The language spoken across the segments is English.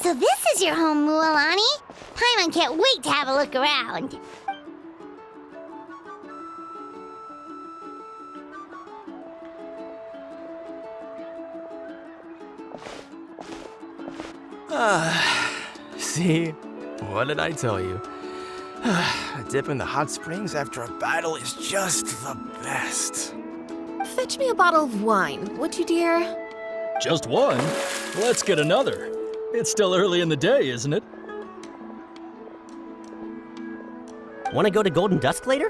So this is your home, Mualani? Paimon can't wait to have a look around. See? What did I tell you? A dip in the hot springs after a battle is just the best. Fetch me a bottle of wine, would you, dear? Just one? Let's get another. It's still early in the day, isn't it? Want to go to Golden Dusk later?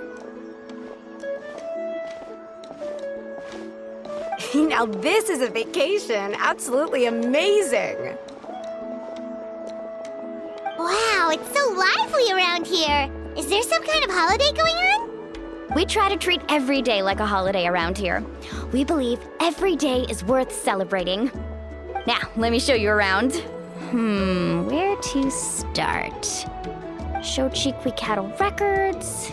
Now this is a vacation. Absolutely amazing. Wow, it's so lively around here. Is there some kind of holiday going on? We try to treat every day like a holiday around here. We believe every day is worth celebrating. Now, let me show you around. Where to start? Shochiqui Cattle Records,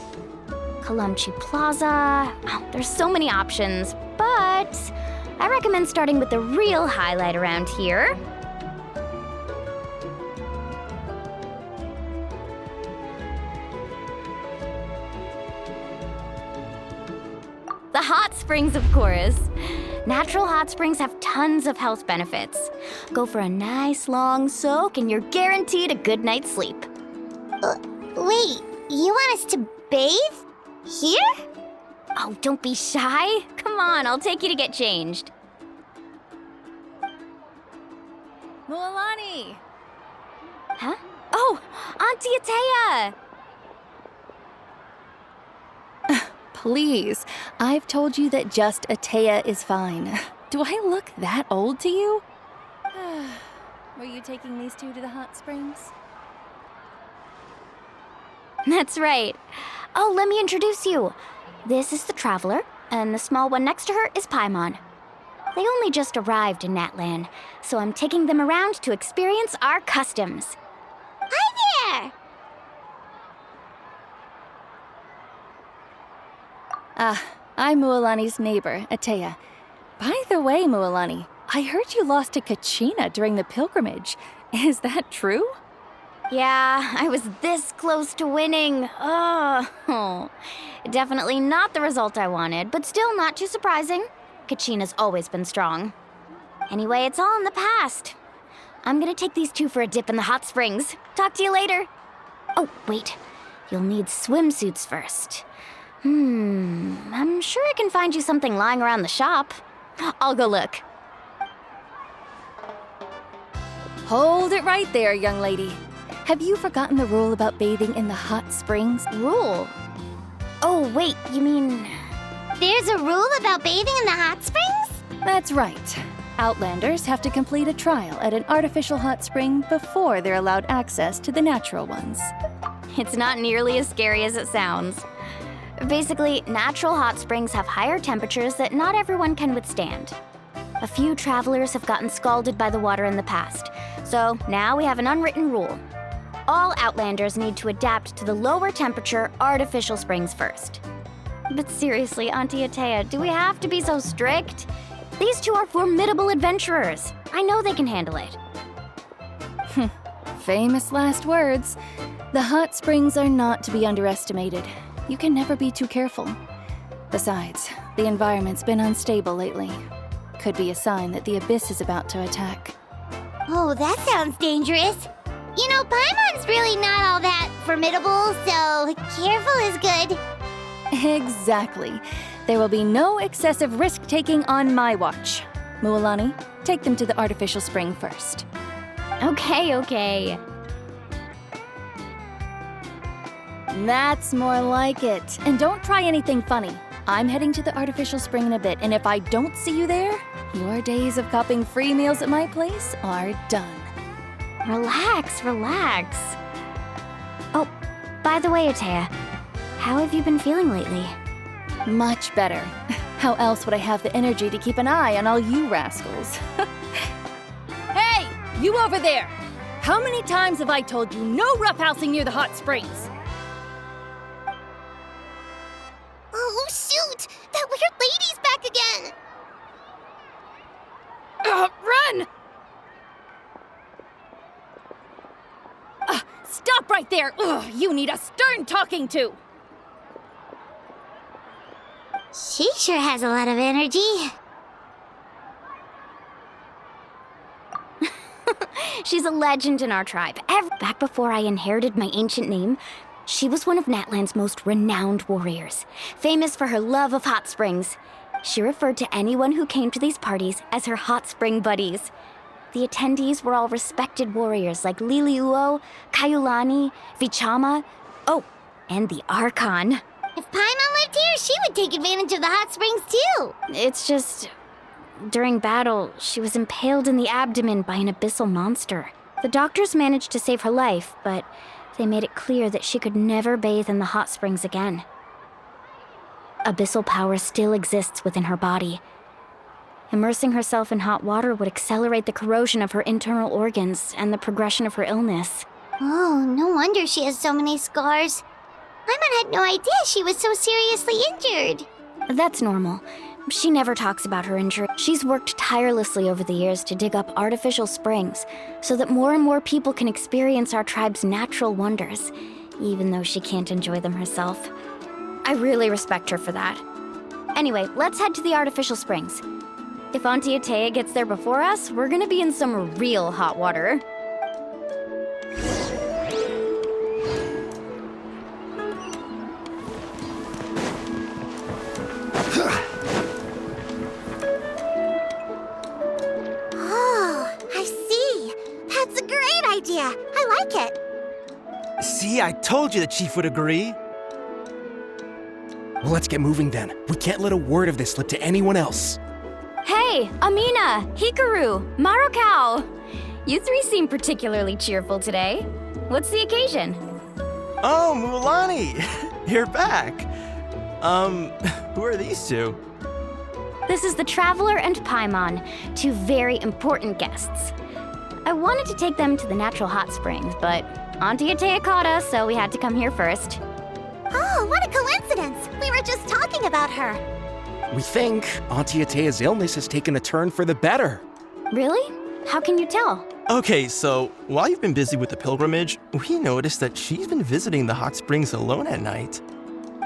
Kalamchi Plaza. Oh, there's so many options, but I recommend starting with the real highlight around here. The hot springs, of course. Natural hot springs have tons of health benefits. Go for a nice long soak and you're guaranteed a good night's sleep. Wait, you want us to bathe? Here? Oh, don't be shy. Come on, I'll take you to get changed. Mualani! Huh? Oh, Auntie Atea! Please, I've told you that just Atea is fine. Do I look that old to you? Were you taking these two to the hot springs? That's right. Oh, let me introduce you. This is the Traveler, and the small one next to her is Paimon. They only just arrived in Natlan, so I'm taking them around to experience our customs. Hi there! I'm Mualani's neighbor, Atea. By the way, Mualani, I heard you lost to Kachina during the pilgrimage. Is that true? Yeah, I was this close to winning. Oh, definitely not the result I wanted, but still not too surprising. Kachina's always been strong. Anyway, it's all in the past. I'm gonna take these two for a dip in the hot springs. Talk to you later. Oh, wait. You'll need swimsuits first. I'm sure I can find you something lying around the shop. I'll go look. Hold it right there, young lady. Have you forgotten the rule about bathing in the hot springs? Rule? Oh, wait, you mean... There's a rule about bathing in the hot springs? That's right. Outlanders have to complete a trial at an artificial hot spring before they're allowed access to the natural ones. It's not nearly as scary as it sounds. Basically, natural hot springs have higher temperatures that not everyone can withstand. A few travelers have gotten scalded by the water in the past, so now we have an unwritten rule. All Outlanders need to adapt to the lower temperature artificial springs first. But seriously, Auntie Atea, do we have to be so strict? These two are formidable adventurers. I know they can handle it. Famous last words. The hot springs are not to be underestimated. You can never be too careful. Besides, the environment's been unstable lately. Could be a sign that the abyss is about to attack. Oh, that sounds dangerous. You know, Paimon's really not all that formidable, so careful is good. Exactly. There will be no excessive risk-taking on my watch. Mualani, take them to the artificial spring first. Okay. That's more like it. And don't try anything funny. I'm heading to the artificial spring in a bit, and if I don't see you there, your days of copping free meals at my place are done. Relax. Oh, by the way, Atea, how have you been feeling lately? Much better. How else would I have the energy to keep an eye on all you rascals? Hey, you over there! How many times have I told you no roughhousing near the hot springs? Oh, shoot! That weird lady's back again! Run! right there! Ugh, you need a stern talking to! She sure has a lot of energy. She's a legend in our tribe. Back before I inherited my ancient name, she was one of Natlan's most renowned warriors, famous for her love of hot springs. She referred to anyone who came to these parties as her hot spring buddies. The attendees were all respected warriors like Liliuo, Kaiulani, Vichama, oh, and the Archon. If Paimon lived here, she would take advantage of the hot springs too. It's just, during battle, she was impaled in the abdomen by an abyssal monster. The doctors managed to save her life, but they made it clear that she could never bathe in the hot springs again. Abyssal power still exists within her body. Immersing herself in hot water would accelerate the corrosion of her internal organs and the progression of her illness. Oh, no wonder she has so many scars. Paimon had no idea she was so seriously injured. That's normal. She never talks about her injury. She's worked tirelessly over the years to dig up artificial springs so that more and more people can experience our tribe's natural wonders, even though she can't enjoy them herself. I really respect her for that. Anyway, let's head to the artificial springs. If Auntie Atea gets there before us, we're gonna be in some real hot water. Oh, I see. That's a great idea. I like it. See, I told you the chief would agree. Well, let's get moving then. We can't let a word of this slip to anyone else. Hey, Amina, Hikaru, Marukao! You three seem particularly cheerful today. What's the occasion? Oh, Mulani! You're back. Who are these two? This is the Traveler and Paimon, two very important guests. I wanted to take them to the natural hot springs, but Auntie Atea caught us, so we had to come here first. Oh, what a coincidence. We were just talking about her. We think Auntie Atea's illness has taken a turn for the better. Really? How can you tell? Okay, so while you've been busy with the pilgrimage, we noticed that she's been visiting the hot springs alone at night.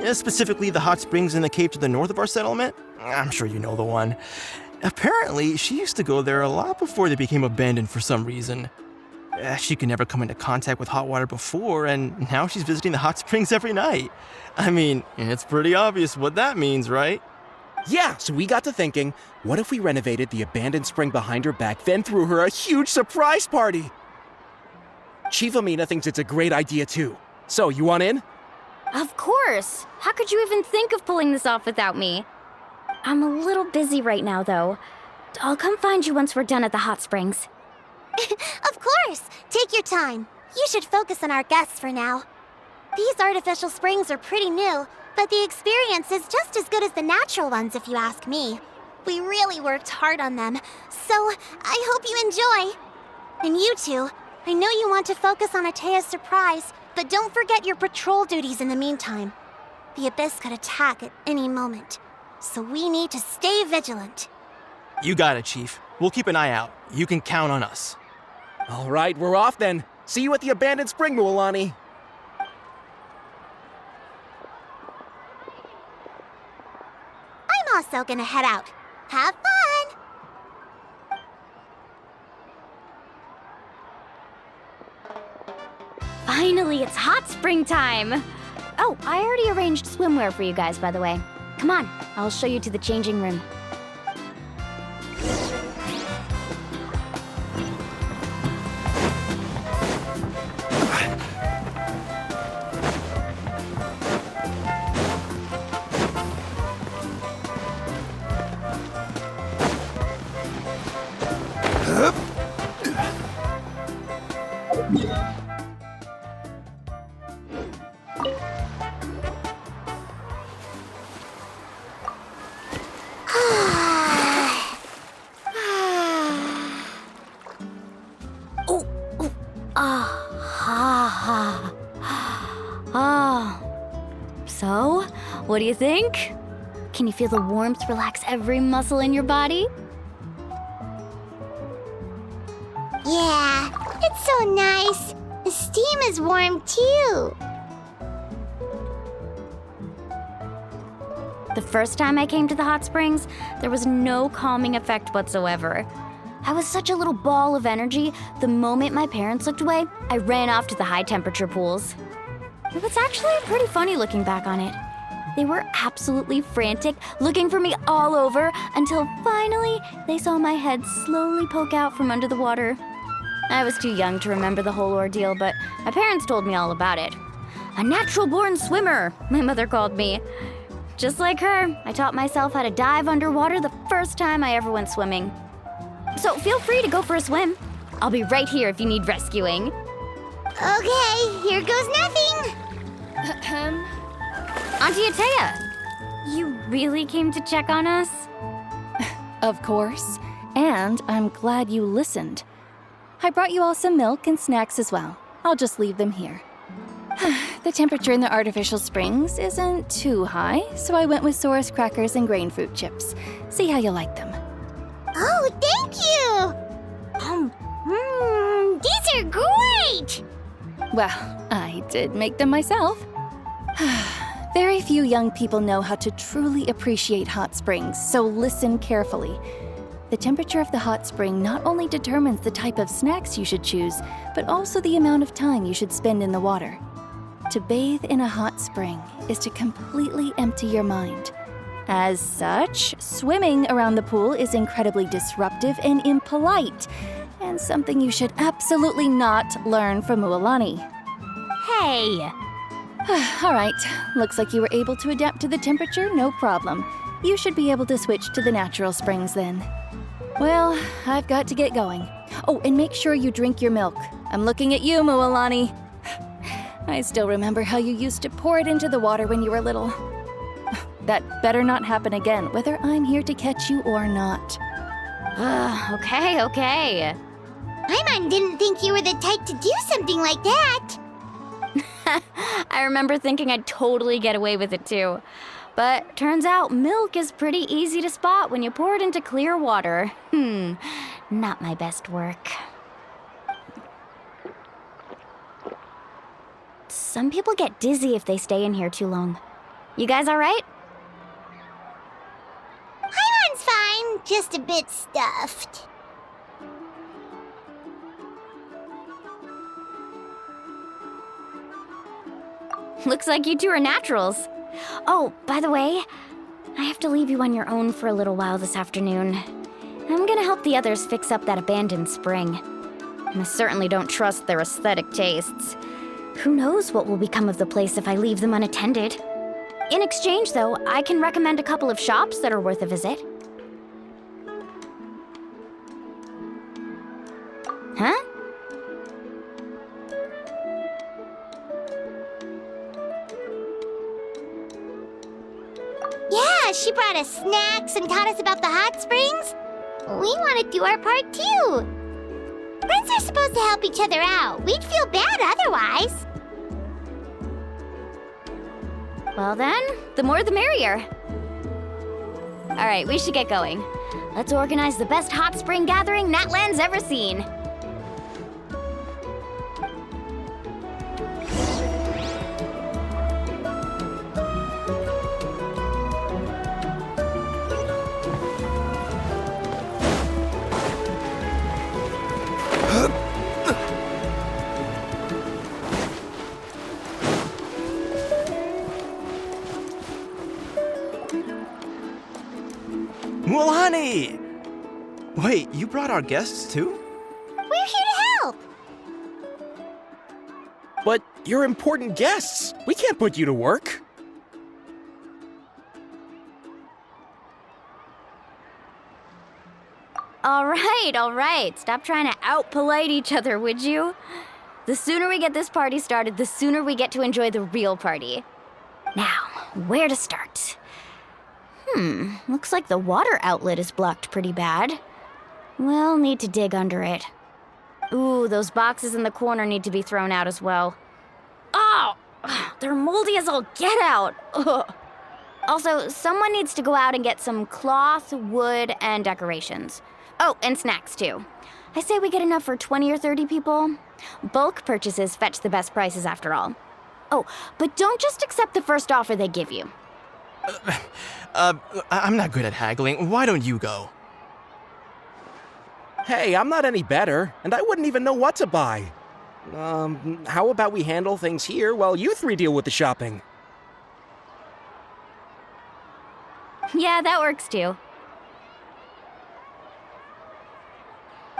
Yeah, specifically the hot springs in the cave to the north of our settlement. I'm sure you know the one. Apparently, she used to go there a lot before they became abandoned for some reason. She could never come into contact with hot water before, and now she's visiting the hot springs every night. I mean, it's pretty obvious what that means, right? Yeah, so we got to thinking, what if we renovated the abandoned spring behind her back, then threw her a huge surprise party? Chief Amina thinks it's a great idea too. So, you want in? Of course! How could you even think of pulling this off without me? I'm a little busy right now, though. I'll come find you once we're done at the hot springs. Of course. Take your time. You should focus on our guests for now. These artificial springs are pretty new, but the experience is just as good as the natural ones if you ask me. We really worked hard on them, so I hope you enjoy. And you two, I know you want to focus on Atea's surprise, but don't forget your patrol duties in the meantime. The Abyss could attack at any moment, so we need to stay vigilant. You got it, Chief. We'll keep an eye out. You can count on us. All right, we're off then. See you at the abandoned spring, Mualani. I'm also gonna head out. Have fun! Finally, it's hot spring time! Oh, I already arranged swimwear for you guys, by the way. Come on, I'll show you to the changing room. So, what do you think? Can you feel the warmth relax every muscle in your body? Yeah, it's so nice. The steam is warm too. The first time I came to the hot springs, there was no calming effect whatsoever. I was such a little ball of energy, the moment my parents looked away, I ran off to the high temperature pools. It was actually pretty funny looking back on it. They were absolutely frantic, looking for me all over, until finally they saw my head slowly poke out from under the water. I was too young to remember the whole ordeal, but my parents told me all about it. A natural-born swimmer, my mother called me. Just like her, I taught myself how to dive underwater the first time I ever went swimming. So feel free to go for a swim. I'll be right here if you need rescuing. Okay, here goes nothing. Auntie Atea, you really came to check on us? Of course. And I'm glad you listened. I brought you all some milk and snacks as well. I'll just leave them here. The temperature in the artificial springs isn't too high, so I went with Saurus crackers and grain fruit chips. See how you like them. Oh, thank you! These are great! Well, I did make them myself. Very few young people know how to truly appreciate hot springs, so listen carefully. The temperature of the hot spring not only determines the type of snacks you should choose, but also the amount of time you should spend in the water. To bathe in a hot spring is to completely empty your mind. As such, swimming around the pool is incredibly disruptive and impolite, and something you should absolutely not learn from Mualani. Hey! All right, looks like you were able to adapt to the temperature, no problem. You should be able to switch to the natural springs then. Well, I've got to get going. Oh, and make sure you drink your milk. I'm looking at you, Mualani. I still remember how you used to pour it into the water when you were little. That better not happen again, whether I'm here to catch you or not. Okay. Paimon didn't think you were the type to do something like that. I remember thinking I'd totally get away with it too. But turns out milk is pretty easy to spot when you pour it into clear water. Not my best work. Some people get dizzy if they stay in here too long. You guys all right? Paimon's fine, just a bit stuffed. Looks like you two are naturals. Oh, by the way, I have to leave you on your own for a little while this afternoon. I'm gonna help the others fix up that abandoned spring. And I certainly don't trust their aesthetic tastes. Who knows what will become of the place if I leave them unattended? In exchange, though, I can recommend a couple of shops that are worth a visit. Huh? Yeah, she brought us snacks and taught us about the hot springs. We want to do our part too. Friends are supposed to help each other out. We'd feel bad otherwise. Well then, the more the merrier. All right, we should get going. Let's organize the best hot spring gathering Natlan's ever seen. Mualani! Wait, you brought our guests too? We're here to help. But you're important guests. We can't put you to work. All right. Stop trying to out-polite each other, would you? The sooner we get this party started, the sooner we get to enjoy the real party. Now, where to start? Looks like the water outlet is blocked pretty bad. We'll need to dig under it. Ooh, those boxes in the corner need to be thrown out as well. Oh, they're moldy as all get out. Ugh. Also, someone needs to go out and get some cloth, wood, and decorations. Oh, and snacks too. I say we get enough for 20 or 30 people. Bulk purchases fetch the best prices after all. Oh, but don't just accept the first offer they give you. I'm not good at haggling. Why don't you go? Hey, I'm not any better, and I wouldn't even know what to buy. How about we handle things here while you three deal with the shopping? Yeah, that works too.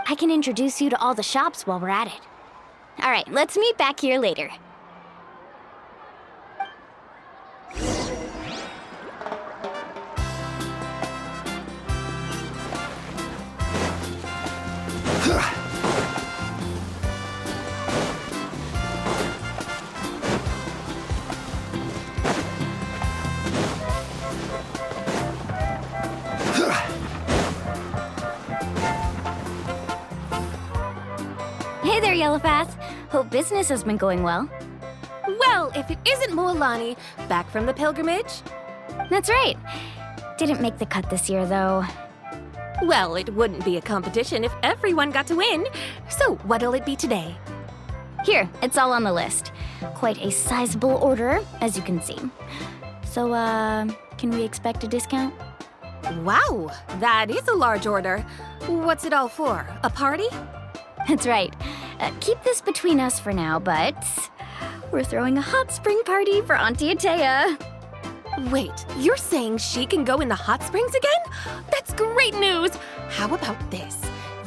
I can introduce you to all the shops while we're at it. All right, let's meet back here later. Hey there, Yellowfast. Hope business has been going well. Well, if it isn't Mualani, back from the pilgrimage? That's right. Didn't make the cut this year, though. Well, it wouldn't be a competition if everyone got to win. So, what'll it be today? Here, it's all on the list. Quite a sizable order, as you can see. So, can we expect a discount? Wow, that is a large order. What's it all for? A party? That's right. Keep this between us for now, but we're throwing a hot spring party for Auntie Atea. Wait, you're saying she can go in the hot springs again? That's great news! How about this?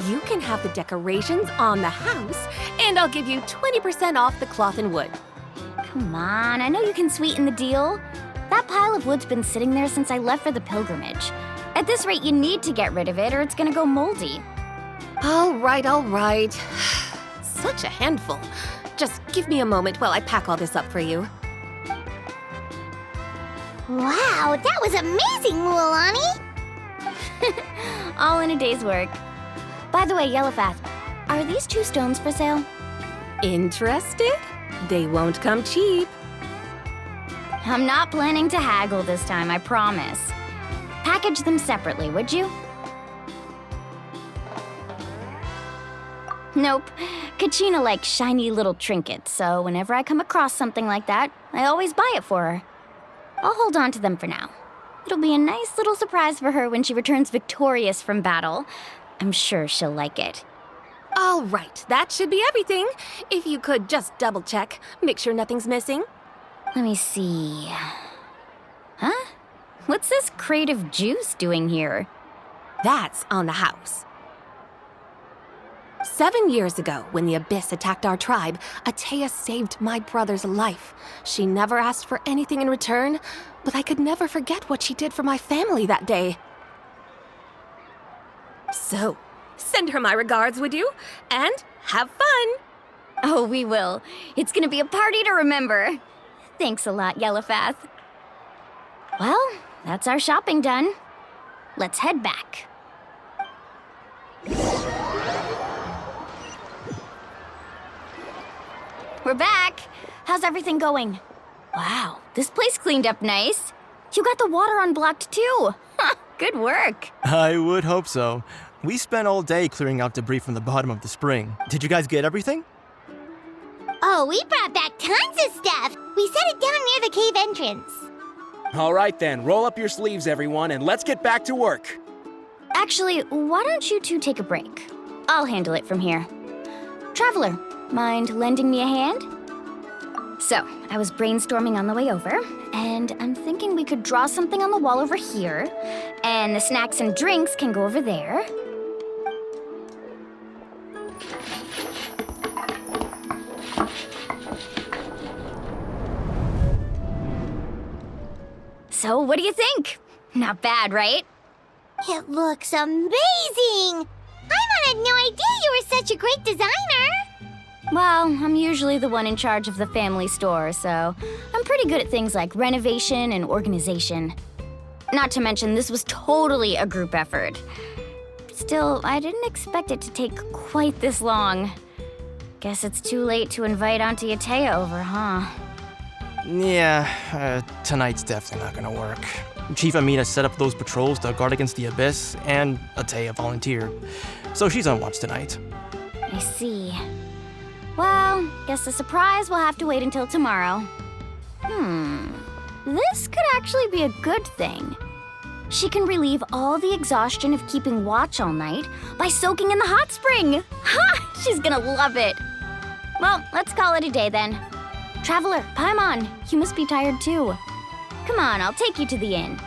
You can have the decorations on the house, and I'll give you 20% off the cloth and wood. Come on, I know you can sweeten the deal. That pile of wood's been sitting there since I left for the pilgrimage. At this rate, you need to get rid of it or it's gonna go moldy. All right, all right. Such a handful. Just give me a moment while I pack all this up for you. Wow, that was amazing, Mualani! All in a day's work. By the way, Yellowfast, are these 2 stones for sale? Interested? They won't come cheap. I'm not planning to haggle this time, I promise. Package them separately, would you? Nope. Kachina likes shiny little trinkets, so whenever I come across something like that, I always buy it for her. I'll hold on to them for now. It'll be a nice little surprise for her when she returns victorious from battle. I'm sure she'll like it. All right, that should be everything. If you could just double check, make sure nothing's missing. Let me see. Huh? What's this crate of juice doing here? That's on the house. 7 years ago, when the Abyss attacked our tribe, Atea saved my brother's life. She never asked for anything in return, but I could never forget what she did for my family that day. So, send her my regards, would you? And have fun! Oh, we will. It's gonna be a party to remember. Thanks a lot, Yellowfast. Well, that's our shopping done. Let's head back. We're back. How's everything going? Wow, this place cleaned up nice. You got the water unblocked too. Good work. I would hope so. We spent all day clearing out debris from the bottom of the spring. Did you guys get everything? Oh, we brought back tons of stuff! We set it down near the cave entrance. All right then, roll up your sleeves, everyone, and let's get back to work. Actually, why don't you two take a break? I'll handle it from here. Traveler, mind lending me a hand? So, I was brainstorming on the way over, and I'm thinking we could draw something on the wall over here, and the snacks and drinks can go over there. So, what do you think? Not bad, right? It looks amazing! Paimon had no idea you were such a great designer! Well, I'm usually the one in charge of the family store, so I'm pretty good at things like renovation and organization. Not to mention, this was totally a group effort. Still, I didn't expect it to take quite this long. Guess it's too late to invite Auntie Atea over, huh? Yeah, tonight's definitely not gonna work. Chief Amina set up those patrols to guard against the Abyss, and Atea volunteered. So she's on watch tonight. I see. Well, guess the surprise will have to wait until tomorrow. This could actually be a good thing. She can relieve all the exhaustion of keeping watch all night by soaking in the hot spring. Ha! She's gonna love it. Well, let's call it a day then. Traveler, Paimon, you must be tired too. Come on, I'll take you to the inn.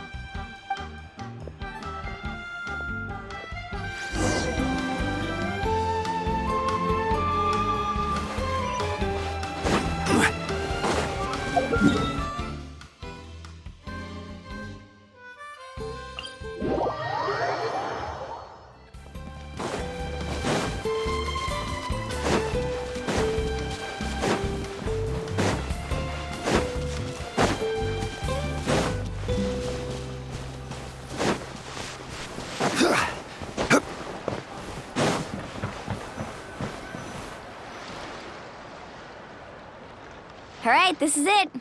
All right, this is it.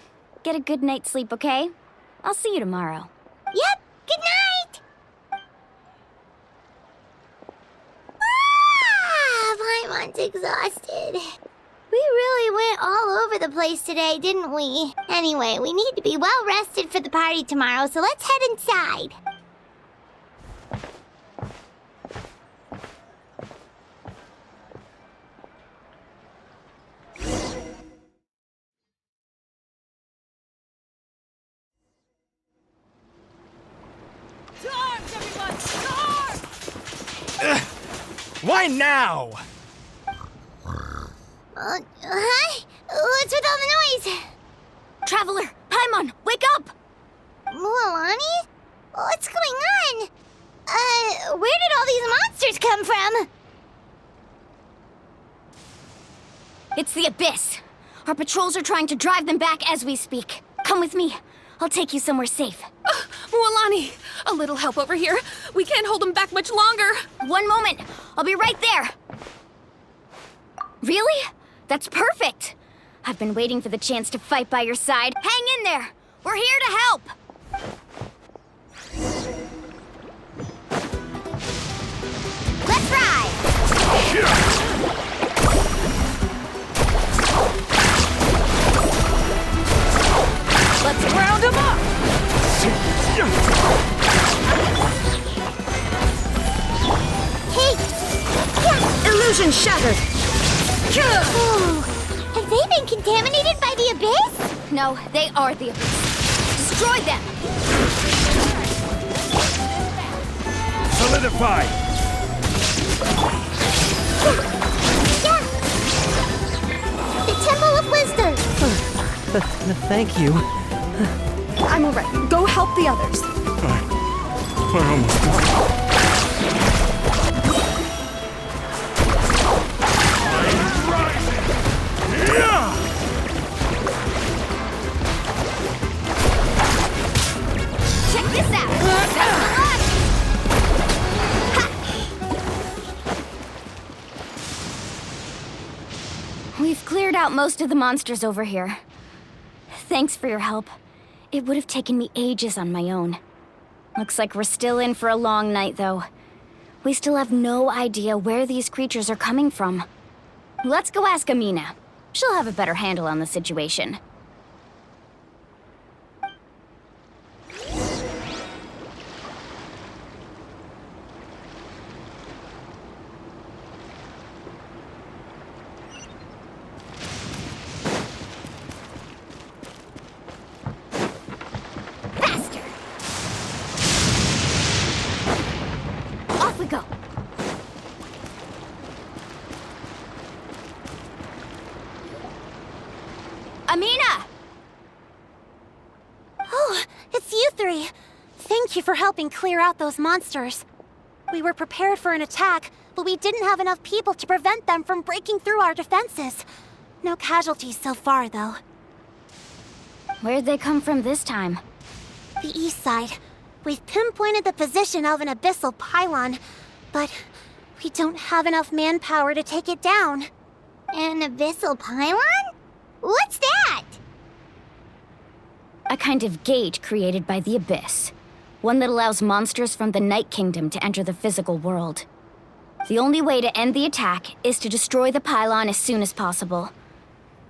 Get a good night's sleep, okay? I'll see you tomorrow. Yep, good night! Paimon's exhausted. We really went all over the place today, didn't we? Anyway, we need to be well rested for the party tomorrow, so let's head inside. Why now? Huh? What's with all the noise? Traveler, Paimon, wake up! Mualani? What's going on? Where did all these monsters come from? It's the Abyss. Our patrols are trying to drive them back as we speak. Come with me. I'll take you somewhere safe. Mualani, a little help over here. We can't hold them back much longer. One moment. I'll be right there. Really? That's perfect. I've been waiting for the chance to fight by your side. Hang in there. We're here to help. Let's ride. Let's round them up. Hey! Illusion shattered. Oh, have they been contaminated by the Abyss? No, they are the Abyss. Destroy them. Solidify! The Temple of Wisdom! Thank you. I'm all right. Go help the others. We're almost done. Check this out. Ha! We've cleared out most of the monsters over here. Thanks for your help. It would have taken me ages on my own. Looks like we're still in for a long night, though. We still have no idea where these creatures are coming from. Let's go ask Amina. She'll have a better handle on the situation. Faster! Off we go! Amina! Oh, it's you three. Thank you for helping clear out those monsters. We were prepared for an attack, but we didn't have enough people to prevent them from breaking through our defenses. No casualties so far, though. Where'd they come from this time? The east side. We've pinpointed the position of an abyssal pylon, but we don't have enough manpower to take it down. An abyssal pylon? What's that? A kind of gate created by the Abyss. one that allows monsters from the Night Kingdom to enter the physical world. The only way to end the attack is to destroy the pylon as soon as possible.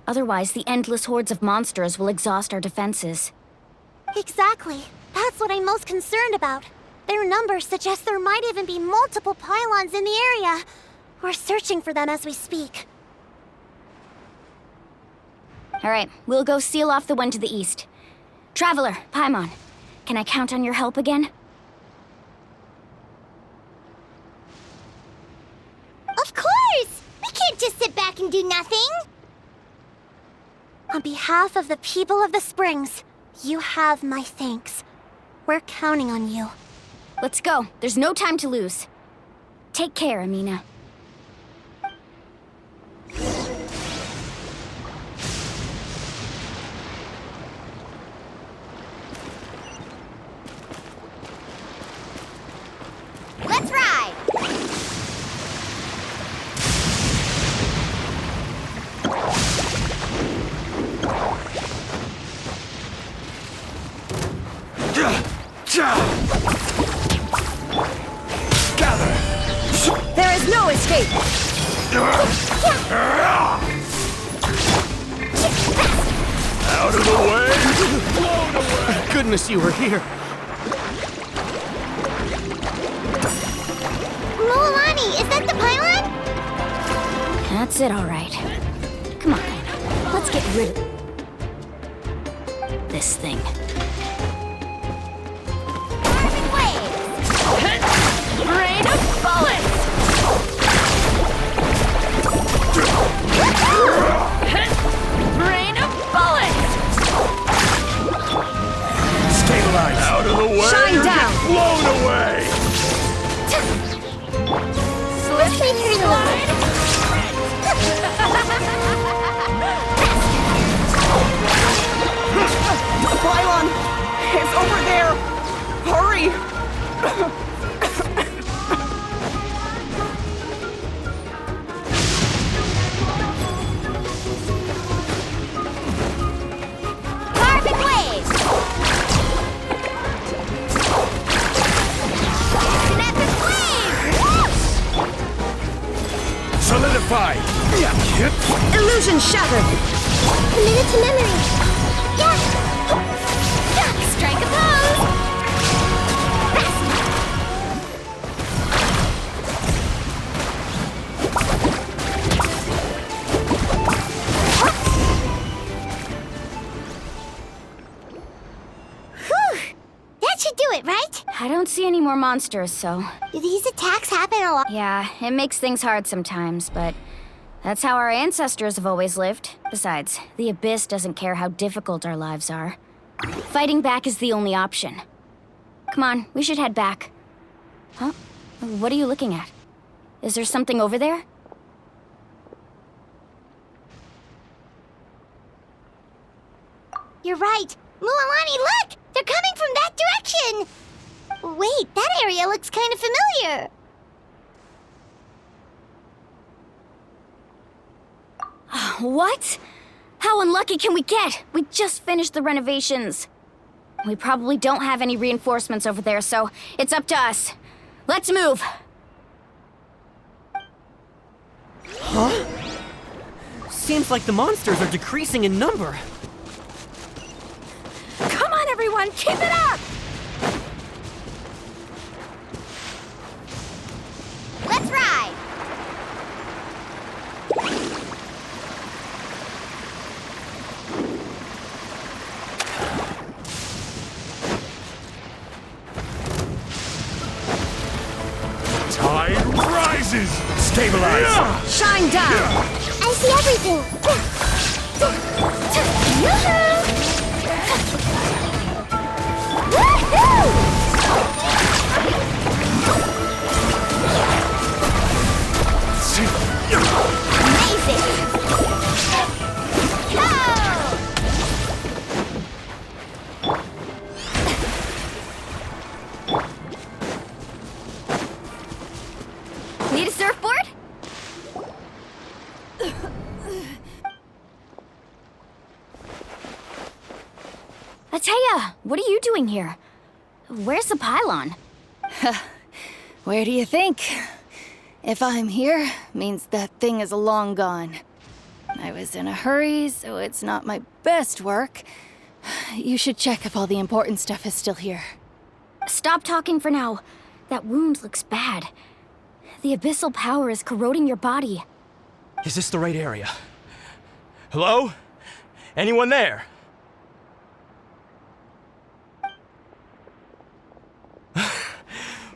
Otherwise, the endless hordes of monsters will exhaust our defenses. Exactly. That's what I'm most concerned about. Their numbers suggest there might even be multiple pylons in the area. We're searching for them as we speak. All right, we'll go seal off the one to the east. Traveler, Paimon, can I count on your help again? Of course! We can't just sit back and do nothing! On behalf of the people of the Springs, you have my thanks. We're counting on you. Let's go. There's no time to lose. Take care, Amina. Let's ride! There is no escape! Out of the way! Blown away! Goodness you were here. Moalani, is that the pylon? That's it, all right. Come on, let's get rid of this thing. Rain of bullets! Rain of bullets! Stabilize! Out of the way! Shine or down. Get blown away! Slippery slide! The pylon is over there! Hurry! Carbon wave! Kinetic wave! Solidify! Illusion shattered! Committed to memory! Yeah! Strike a pose! Whew! That should do it, right? I don't see any more monsters, so... Do these attacks happen a lot? Yeah, it makes things hard sometimes, but... that's how our ancestors have always lived. Besides, the Abyss doesn't care how difficult our lives are. Fighting back is the only option. Come on, we should head back. Huh? What are you looking at? Is there something over there? You're right. Mualani, look! They're coming from that direction! Wait, that area looks kind of familiar. What? How unlucky can we get? We just finished the renovations. We probably don't have any reinforcements over there, so it's up to us. Let's move! Huh? Seems like the monsters are decreasing in number. Come on, everyone, keep it up! Let's ride! Tide rises! Stabilize! Shine down! I see everything! Amazing! Need a surfboard? Ataya, what are you doing here? Where's the pylon? Where do you think? If I'm here, means that thing is long gone. I was in a hurry, so it's not my best work. You should check if all the important stuff is still here. Stop talking for now. That wound looks bad. The abyssal power is corroding your body. Is this the right area? Hello? Anyone there?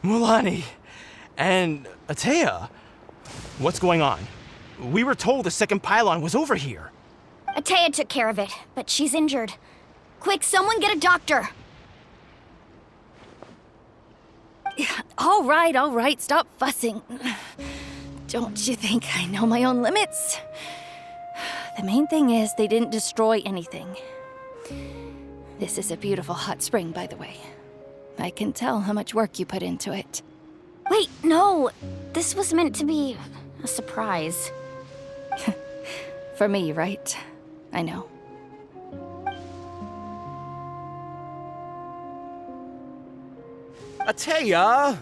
Mulani and Atea, what's going on? We were told the second pylon was over here. Atea took care of it, but she's injured. Quick, someone get a doctor! All right, stop fussing. Don't you think I know my own limits? The main thing is they didn't destroy anything. This is a beautiful hot spring, by the way. I can tell how much work you put into it. Wait, no! This was meant to be a surprise. For me, right? I know. Atea!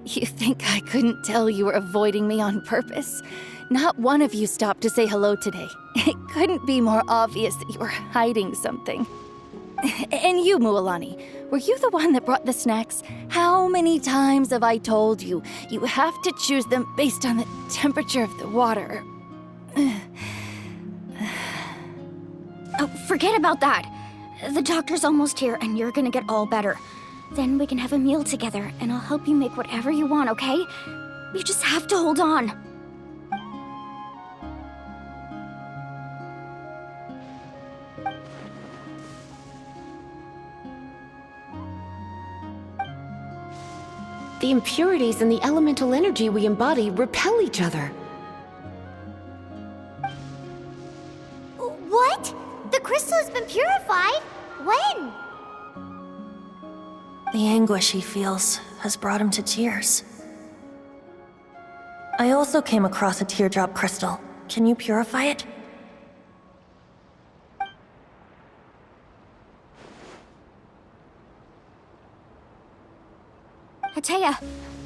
You think I couldn't tell you were avoiding me on purpose? Not one of you stopped to say hello today. It couldn't be more obvious that you were hiding something. And you, Mualani, were you the one that brought the snacks? How many times have I told you, you have to choose them based on the temperature of the water? Oh, forget about that. The doctor's almost here, and you're gonna get all better. Then we can have a meal together, and I'll help you make whatever you want, okay? You just have to hold on. The impurities and the elemental energy we embody repel each other. What? The crystal has been purified? When? The anguish he feels has brought him to tears. I also came across a teardrop crystal. Can you purify it? Atea!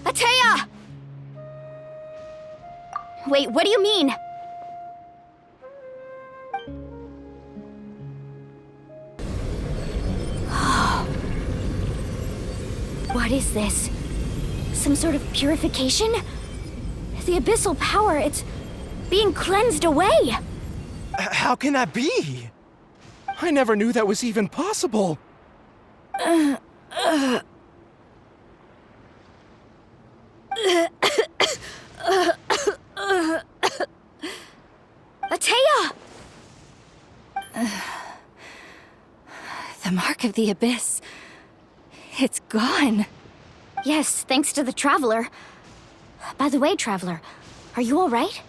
Atea! Wait, what do you mean? What is this? Some sort of purification? The abyssal power, it's being cleansed away! How can that be? I never knew that was even possible. Atea! The mark of the abyss. It's gone. Yes, thanks to the Traveler. By the way, Traveler, are you alright?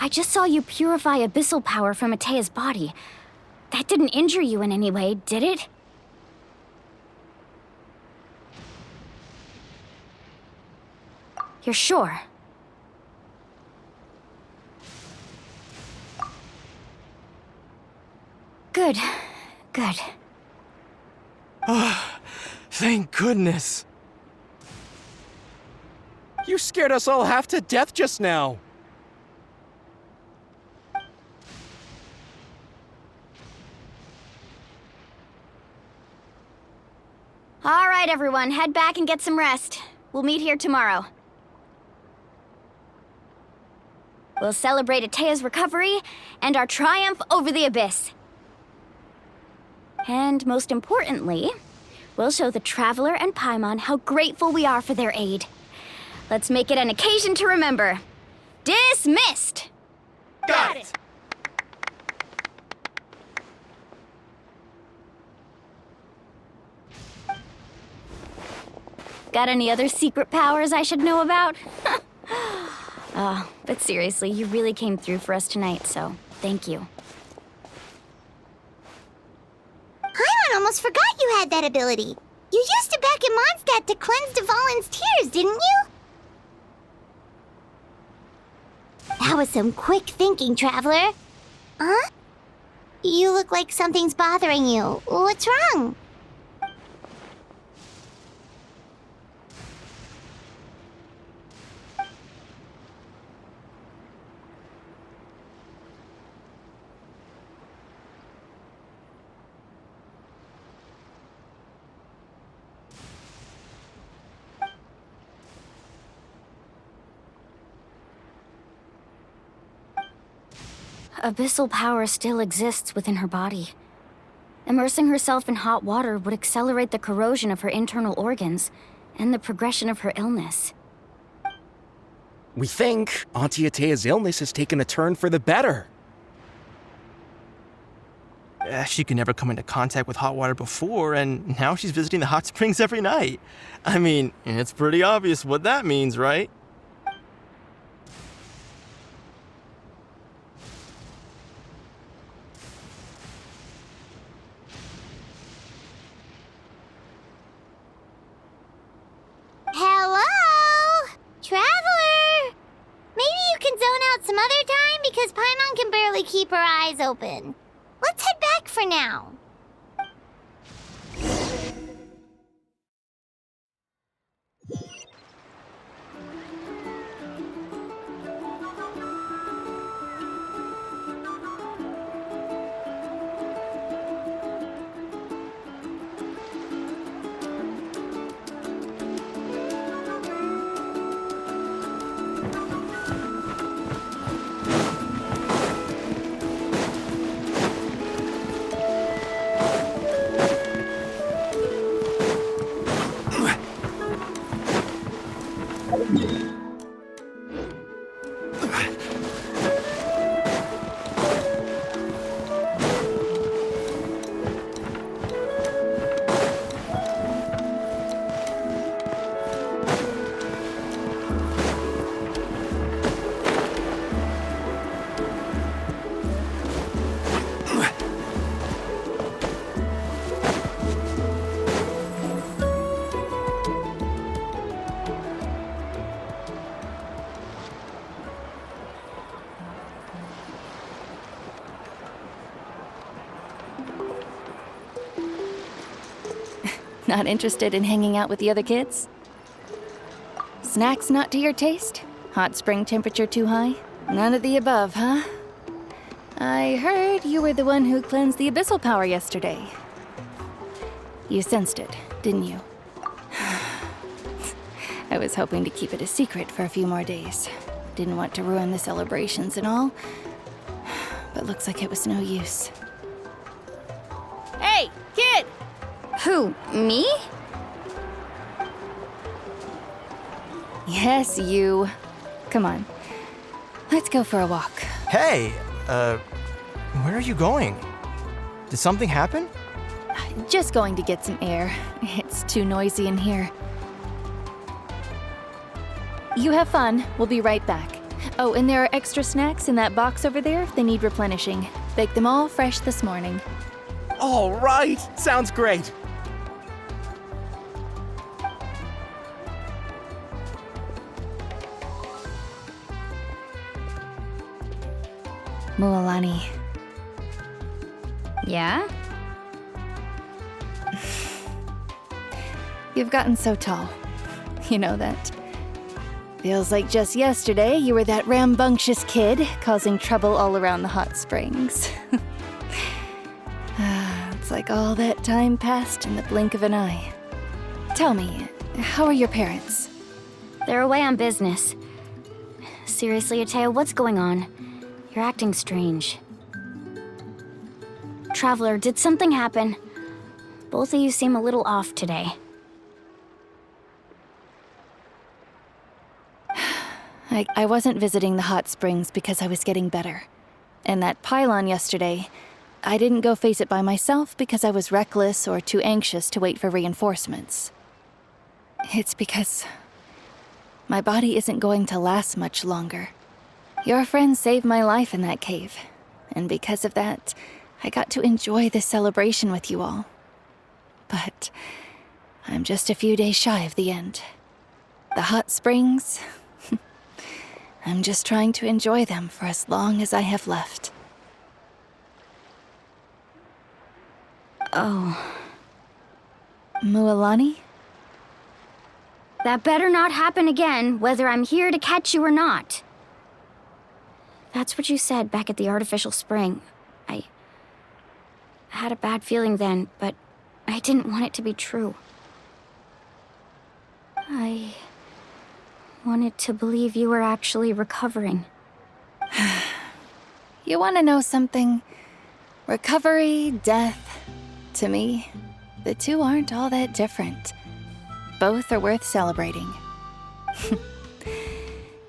I just saw you purify abyssal power from Atea's body. That didn't injure you in any way, did it? You're sure? Good. Good. Thank goodness. You scared us all half to death just now. All right, everyone, head back and get some rest. We'll meet here tomorrow. We'll celebrate Atea's recovery and our triumph over the abyss. And most importantly, we'll show the Traveler and Paimon how grateful we are for their aid. Let's make it an occasion to remember. Dismissed! Got it! Got any other secret powers I should know about? But seriously, you really came through for us tonight, so thank you. Paimon almost forgot you had that ability. You used it back in Mondstadt to cleanse Dvalin's tears, didn't you? That was some quick thinking, Traveler. Huh? You look like something's bothering you. What's wrong? Abyssal power still exists within her body. Immersing herself in hot water would accelerate the corrosion of her internal organs and the progression of her illness. We think Auntie Atea's illness has taken a turn for the better. She could never come into contact with hot water before, and now she's visiting the hot springs every night. I mean, it's pretty obvious what that means, right? Hello? Traveler! Maybe you can zone out some other time because Paimon can barely keep her eyes open. Let's head back for now. Not interested in hanging out with the other kids? Snacks not to your taste? Hot spring temperature too high? None of the above, huh? I heard you were the one who cleansed the abyssal power yesterday. You sensed it, didn't you? I was hoping to keep it a secret for a few more days. Didn't want to ruin the celebrations and all. But looks like it was no use. Hey, kid! Who, me? Yes, you. Come on. Let's go for a walk. Hey, where are you going? Did something happen? Just going to get some air. It's too noisy in here. You have fun. We'll be right back. Oh, and there are extra snacks in that box over there if they need replenishing. Baked them all fresh this morning. All right, sounds great. Mualani. Yeah? You've gotten so tall. You know that. Feels like just yesterday you were that rambunctious kid causing trouble all around the hot springs. It's like all that time passed in the blink of an eye. Tell me, how are your parents? They're away on business. Seriously, Atea, what's going on? You're acting strange. Traveler, did something happen? Both of you seem a little off today. I wasn't visiting the hot springs because I was getting better. And that pylon yesterday, I didn't go face it by myself because I was reckless or too anxious to wait for reinforcements. It's because my body isn't going to last much longer. Your friend saved my life in that cave, and because of that, I got to enjoy this celebration with you all. But I'm just a few days shy of the end. The hot springs, I'm just trying to enjoy them for as long as I have left. Oh. Mualani? That better not happen again, whether I'm here to catch you or not. That's what you said back at the artificial spring. I had a bad feeling then, but I didn't want it to be true. I wanted to believe you were actually recovering. You want to know something? Recovery, death, to me, the two aren't all that different. Both are worth celebrating.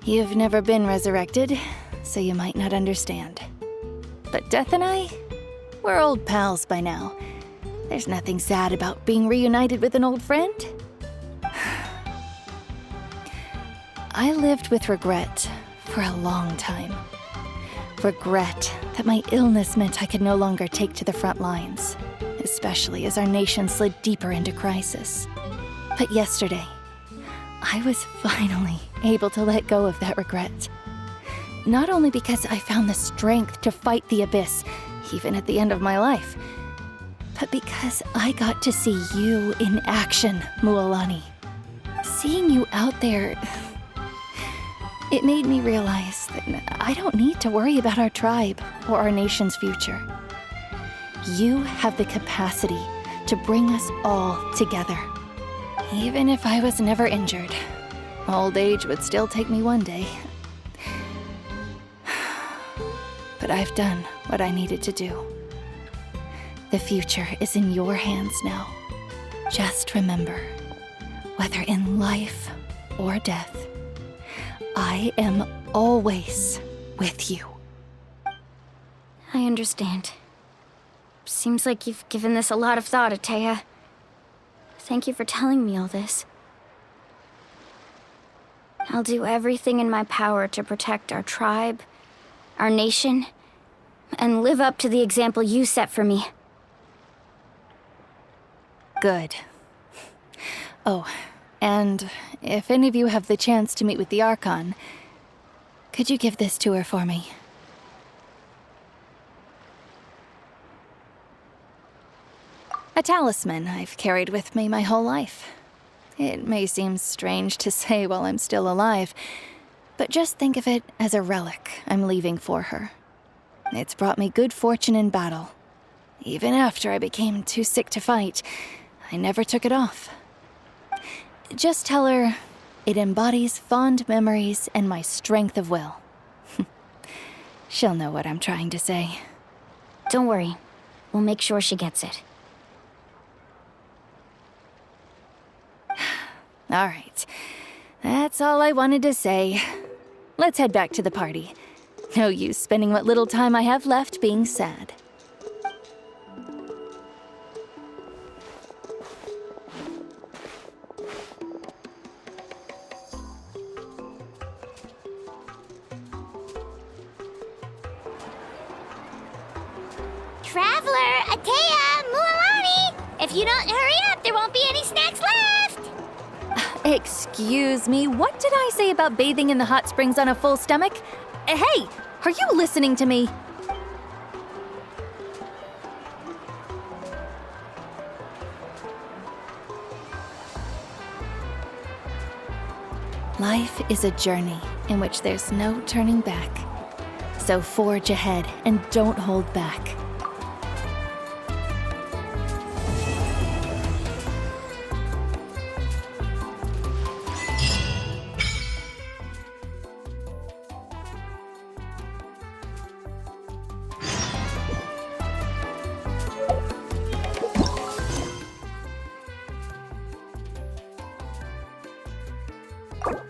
You've never been resurrected, so you might not understand. But Death and I, we're old pals by now. There's nothing sad about being reunited with an old friend. I lived with regret for a long time. Regret that my illness meant I could no longer take to the front lines, especially as our nation slid deeper into crisis. But yesterday, I was finally able to let go of that regret. Not only because I found the strength to fight the abyss, even at the end of my life, but because I got to see you in action, Mualani. Seeing you out there, it made me realize that I don't need to worry about our tribe or our nation's future. You have the capacity to bring us all together. Even if I was never injured, old age would still take me one day. But I've done what I needed to do. The future is in your hands now. Just remember, whether in life or death, I am always with you. I understand. Seems like you've given this a lot of thought, Atea. Thank you for telling me all this. I'll do everything in my power to protect our tribe, our nation, and live up to the example you set for me. Good. Oh, and if any of you have the chance to meet with the Archon, could you give this to her for me? A talisman I've carried with me my whole life. It may seem strange to say while I'm still alive, but just think of it as a relic I'm leaving for her. It's brought me good fortune in battle. Even after I became too sick to fight, I never took it off. Just tell her it embodies fond memories and my strength of will. She'll know what I'm trying to say. Don't worry. We'll make sure she gets it. All right. That's all I wanted to say. Let's head back to the party. No use spending what little time I have left being sad. Traveler, Atea, Mualani! If you don't hurry up, there won't be any snacks left! Excuse me, what did I say about bathing in the hot springs on a full stomach? Hey, are you listening to me? Life is a journey in which there's no turning back. So forge ahead and don't hold back. You